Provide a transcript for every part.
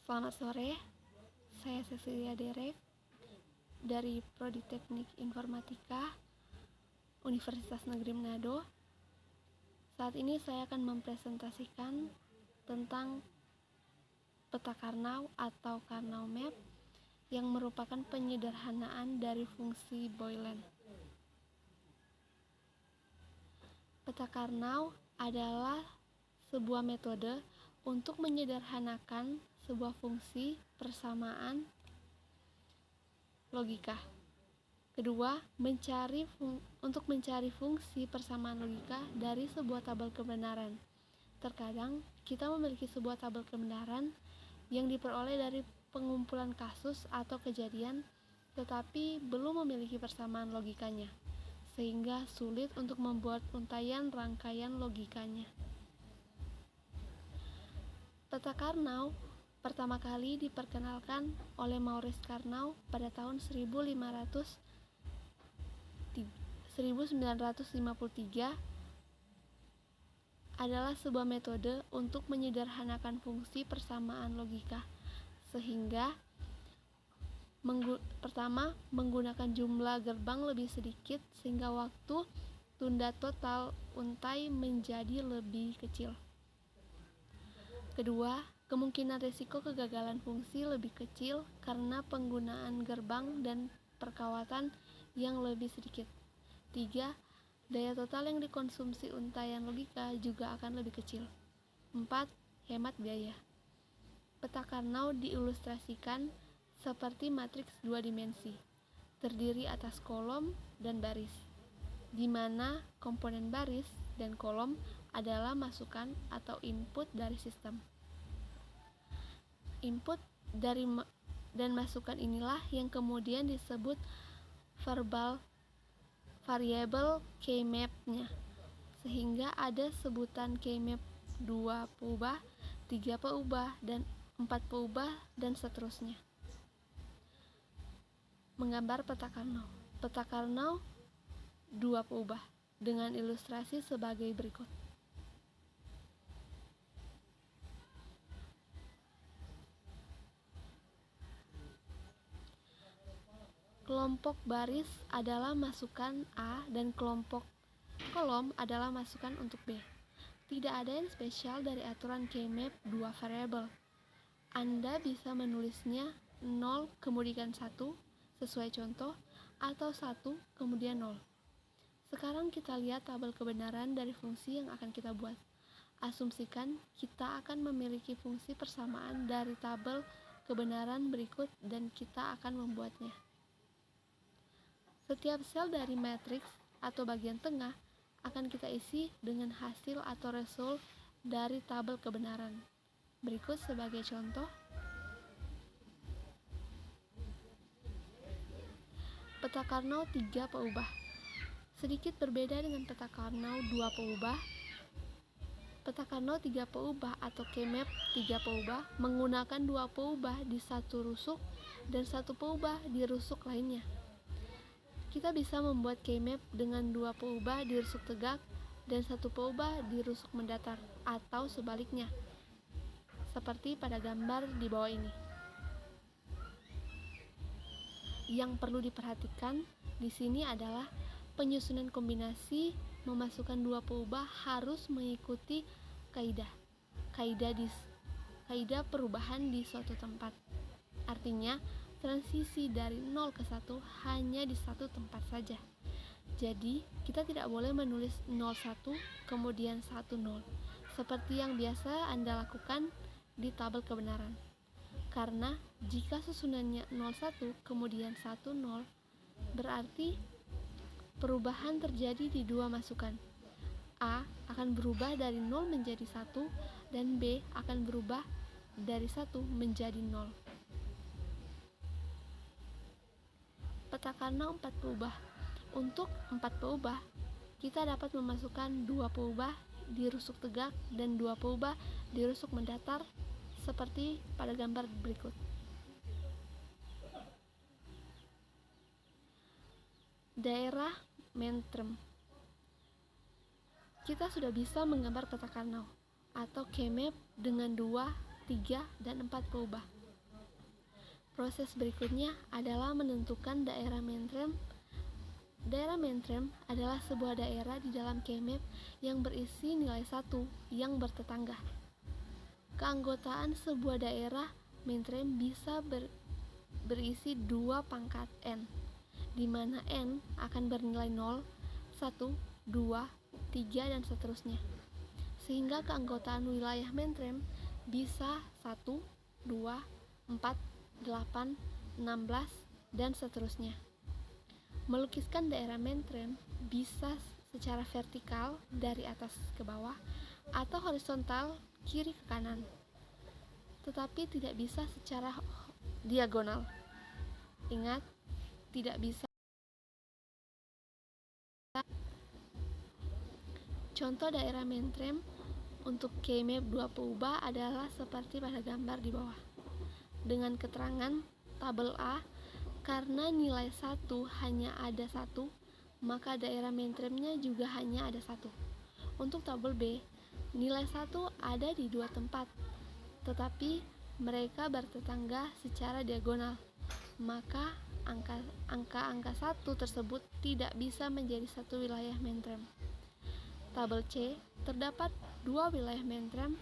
Selamat sore, saya Cecilia Derek dari Prodi Teknik Informatika Universitas Negeri Manado. Saat ini saya akan mempresentasikan tentang peta Karnaug atau Karnaug Map yang merupakan penyederhanaan dari fungsi Boylen. Peta Karnaug adalah sebuah metode untuk menyederhanakan sebuah fungsi persamaan logika. Kedua, untuk mencari fungsi persamaan logika dari sebuah tabel kebenaran. Terkadang kita memiliki sebuah tabel kebenaran yang diperoleh dari pengumpulan kasus atau kejadian, tetapi belum memiliki persamaan logikanya, sehingga sulit untuk membuat untaian rangkaian logikanya. Peta Karnaug pertama kali diperkenalkan oleh Maurice Karnaug pada tahun 1953. Adalah sebuah metode untuk menyederhanakan fungsi persamaan logika, sehingga pertama menggunakan jumlah gerbang lebih sedikit sehingga waktu tunda total untai menjadi lebih kecil. Kedua, kemungkinan risiko kegagalan fungsi lebih kecil karena penggunaan gerbang dan perkawatan yang lebih sedikit. Tiga, daya total yang dikonsumsi untaian logika juga akan lebih kecil. 4. Hemat biaya. Peta Karnaug diilustrasikan seperti matriks dua dimensi, terdiri atas kolom dan baris, di mana komponen baris dan kolom adalah masukan atau input dari sistem. Input dan masukan inilah yang kemudian disebut variabel keymap-nya, sehingga ada sebutan keymap 2 peubah, 3 peubah, dan 4 peubah, dan seterusnya. Menggambar peta Karnaug. Peta Karnaug 2 peubah dengan ilustrasi sebagai berikut. Kelompok baris adalah masukan A dan kelompok kolom adalah masukan untuk B. Tidak ada yang spesial dari aturan keymap 2 variabel. Anda bisa menulisnya 0 kemudian 1 sesuai contoh, atau 1 kemudian 0. Sekarang kita lihat tabel kebenaran dari fungsi yang akan kita buat. Asumsikan kita akan memiliki fungsi persamaan dari tabel kebenaran berikut dan kita akan membuatnya. Setiap sel dari matriks atau bagian tengah akan kita isi dengan hasil atau result dari tabel kebenaran. Berikut sebagai contoh. Peta Karnaug 3 peubah. Sedikit berbeda dengan peta Karnaug 2 peubah. Peta Karnaug 3 peubah atau keymap 3 peubah menggunakan 2 peubah di satu rusuk dan 1 peubah di rusuk lainnya. Kita bisa membuat keymap dengan 2 peubah di rusuk tegak dan 1 peubah di rusuk mendatar, atau sebaliknya, seperti pada gambar di bawah ini. Yang perlu diperhatikan di sini adalah penyusunan kombinasi memasukkan 2 peubah harus mengikuti kaidah perubahan di suatu tempat. Artinya, transisi dari 0 ke 1 hanya di satu tempat saja. Jadi, kita tidak boleh menulis 01 kemudian 10 seperti yang biasa Anda lakukan di tabel kebenaran. Karena jika susunannya 01 kemudian 10, berarti perubahan terjadi di dua masukan. A akan berubah dari 0 menjadi 1 dan B akan berubah dari 1 menjadi 0. Peta Karnaug 4 peubah. Untuk 4 peubah, kita dapat memasukkan 2 peubah di rusuk tegak dan 2 peubah di rusuk mendatar seperti pada gambar berikut. Daerah Mentrem. Kita sudah bisa menggambar peta Karnaug atau keymap dengan 2, 3, dan 4 peubah. Proses berikutnya adalah menentukan daerah mainframe. Daerah mainframe adalah sebuah daerah di dalam keymap yang berisi nilai 1 yang bertetangga. Keanggotaan sebuah daerah mainframe bisa berisi 2 pangkat n, di mana n akan bernilai 0, 1, 2, 3, dan seterusnya. Sehingga keanggotaan wilayah mainframe bisa 1, 2, 4, 8, 16, dan seterusnya. Melukiskan daerah mainframe bisa secara vertikal dari atas ke bawah atau horizontal kiri ke kanan, tetapi tidak bisa secara diagonal. Ingat, tidak bisa. Contoh daerah mainframe untuk keymap 2 peubah adalah seperti pada gambar di bawah. Dengan keterangan tabel A, karena nilai 1 hanya ada 1, maka daerah mainframe-nya juga hanya ada 1. Untuk tabel B, nilai 1 ada di 2 tempat, tetapi mereka bertetangga secara diagonal, maka angka 1 tersebut tidak bisa menjadi satu wilayah mainframe. Tabel C, terdapat 2 wilayah mainframe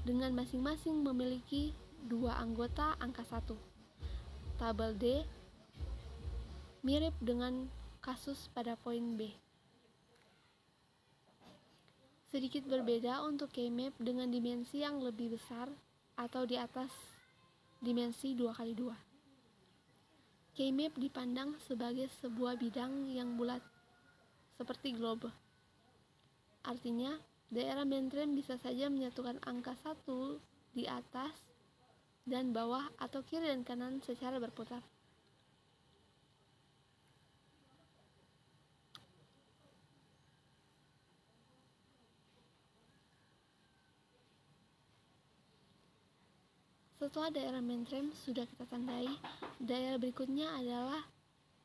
dengan masing-masing memiliki 2 anggota angka 1. Tabel D mirip dengan kasus pada poin B. Sedikit berbeda untuk keymap dengan dimensi yang lebih besar atau di atas dimensi 2x2. Keymap dipandang sebagai sebuah bidang yang bulat, seperti globe. Artinya, daerah mainframe bisa saja menyatukan angka 1 di atas dan bawah atau kiri dan kanan secara berputar. Setelah daerah mainframe sudah kita tandai,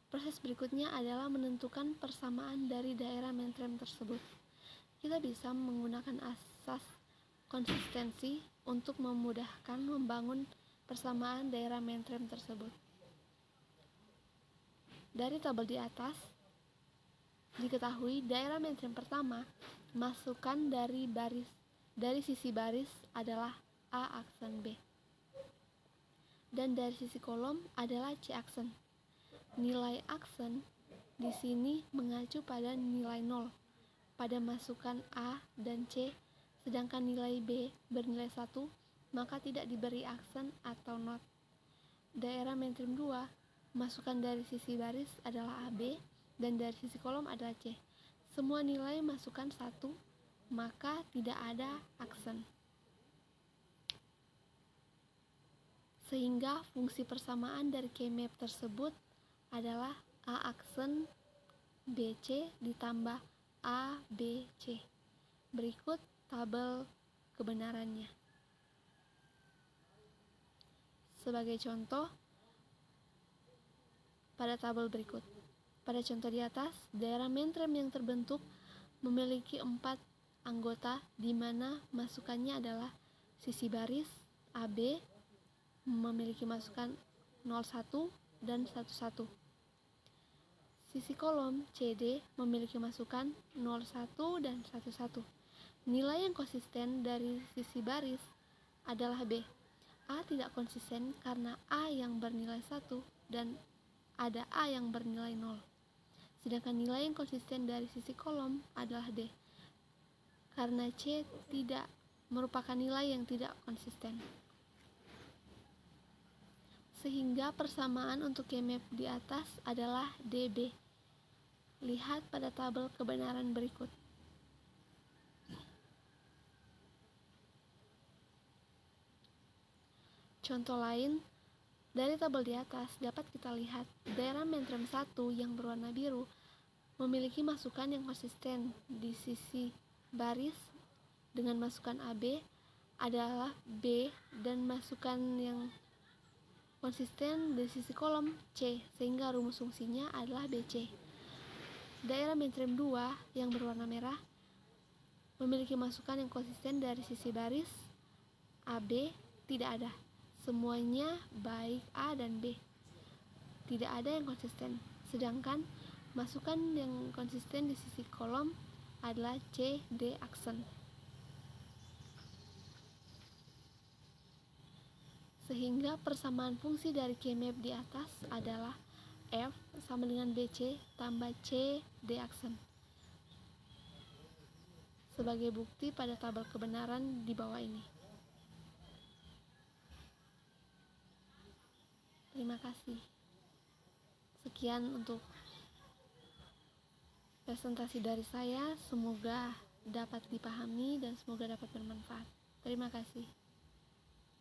proses berikutnya adalah menentukan persamaan dari daerah mainframe tersebut. Kita bisa menggunakan asas konsistensi untuk memudahkan membangun persamaan daerah mainframe tersebut. Dari tabel di atas, diketahui daerah mainframe pertama masukan dari sisi baris adalah A aksen B, dan dari sisi kolom adalah C aksen. Nilai aksen di sini mengacu pada nilai 0 pada masukan A dan C, sedangkan nilai B bernilai 1, maka tidak diberi aksen atau not. Daerah mainframe 2, masukan dari sisi baris adalah AB dan dari sisi kolom adalah C. Semua nilai masukan 1, maka tidak ada aksen. Sehingga fungsi persamaan dari keymap tersebut adalah A aksen BC ditambah ABC. Berikut tabel kebenarannya. Sebagai contoh, pada tabel berikut. Pada contoh di atas, daerah mainframe yang terbentuk memiliki 4 anggota di mana masukannya adalah sisi baris AB memiliki masukan 01 dan 11. Sisi kolom CD memiliki masukan 01 dan 11. Nilai yang konsisten dari sisi baris adalah B. A tidak konsisten karena A yang bernilai 1 dan ada A yang bernilai 0. Sedangkan nilai yang konsisten dari sisi kolom adalah D, karena C tidak merupakan nilai yang tidak konsisten. Sehingga persamaan untuk keymap di atas adalah DB. Lihat pada tabel kebenaran berikut. Contoh lain, dari tabel di atas dapat kita lihat daerah mainframe 1 yang berwarna biru memiliki masukan yang konsisten di sisi baris dengan masukan AB adalah B dan masukan yang konsisten di sisi kolom C, sehingga rumus fungsinya adalah BC. Daerah mainframe 2 yang berwarna merah memiliki masukan yang konsisten dari sisi baris AB tidak ada, semuanya baik A dan B. Tidak ada yang konsisten. Sedangkan masukan yang konsisten di sisi kolom adalah C, D aksen. Sehingga persamaan fungsi dari K-map di atas adalah F sama dengan BC tambah C, D aksen. Sebagai bukti pada tabel kebenaran di bawah ini. Terima kasih. Sekian untuk presentasi dari saya. Semoga dapat dipahami dan semoga dapat bermanfaat. Terima kasih.